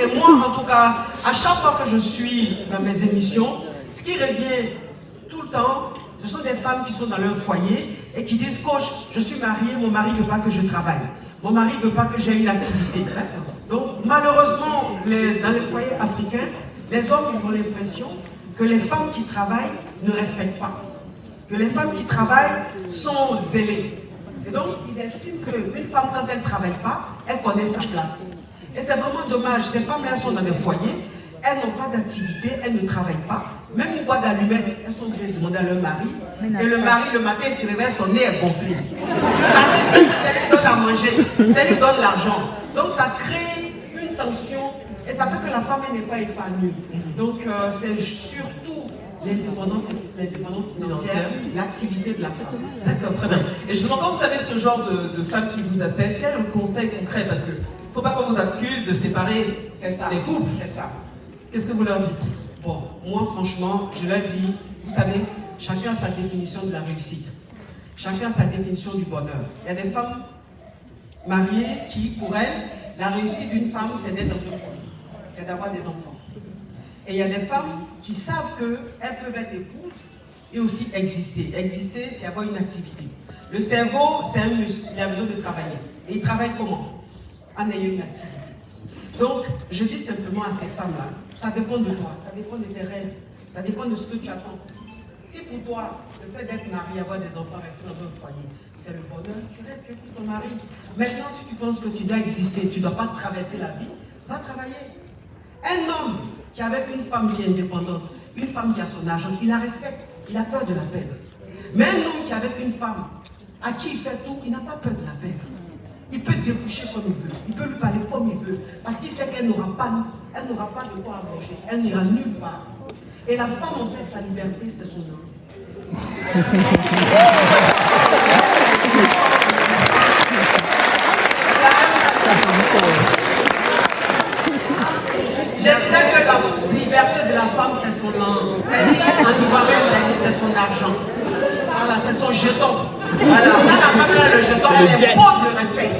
Et moi, en tout cas, à chaque fois que je suis dans mes émissions, ce qui revient tout le temps, ce sont des femmes qui sont dans leur foyer et qui disent, coach, je suis mariée, mon mari ne veut pas que je travaille. Mon mari ne veut pas que j'ai une activité. Donc, malheureusement, dans les foyers africains, les hommes, ils ont l'impression que les femmes qui travaillent ne respectent pas. Que les femmes qui travaillent sont zélées. Et donc, ils estiment qu'une femme, quand elle ne travaille pas, elle connaît sa place. Et c'est vraiment dommage. Ces femmes-là sont dans des foyers, elles n'ont pas d'activité, elles ne travaillent pas. Même une boîte d'allumettes, elles sont obligées de demander à leur mari. Et le mari, le matin, il se réveille, son nez est gonflé. Parce que ça lui donne à manger, ça lui donne l'argent. Donc, ça crée une tension et ça fait que la femme n'est pas épanouie. Donc, c'est surtout l'indépendance financière, l'activité de la femme. D'accord, très bien. Et justement, quand vous avez ce genre de femmes qui vous appellent, quel conseil concret? Parce que ne faut pas qu'on vous accuse de séparer les couples. C'est ça. Qu'est-ce que vous leur dites? Bon, moi franchement, je leur dis, vous savez, chacun a sa définition de la réussite. Chacun a sa définition du bonheur. Il y a des femmes mariées qui, pour elles, la réussite d'une femme, c'est d'être dans un foyer, c'est d'avoir des enfants. Et il y a des femmes qui savent qu'elles peuvent être épouses et aussi exister. Exister, c'est avoir une activité. Le cerveau, c'est un muscle, il a besoin de travailler. Et il travaille comment? En ayant une activité. Donc, je dis simplement à ces femmes-là, ça dépend de toi, ça dépend de tes rêves, ça dépend de ce que tu attends. Si pour toi, le fait d'être marié, avoir des enfants, rester dans un foyer, c'est le bonheur, tu restes que pour ton mari. Maintenant, si tu penses que tu dois exister, tu ne dois pas traverser la vie, va travailler. Un homme qui est avec une femme qui est indépendante, une femme qui a son argent, il la respecte, il a peur de la perdre. Mais un homme qui est avec une femme à qui il fait tout, il n'a pas peur de la perdre. Il peut déboucher comme il veut, il peut lui parler comme il veut, parce qu'il sait qu'elle n'aura pas de quoi à manger, elle n'ira nulle part. Et la femme, en fait, sa liberté, c'est son homme. Je disais que la liberté de la femme, c'est son homme. C'est-à-dire, en ivoirien, c'est son argent. Voilà, c'est son jeton. Voilà, quand la femme a le jeton, elle impose le respect.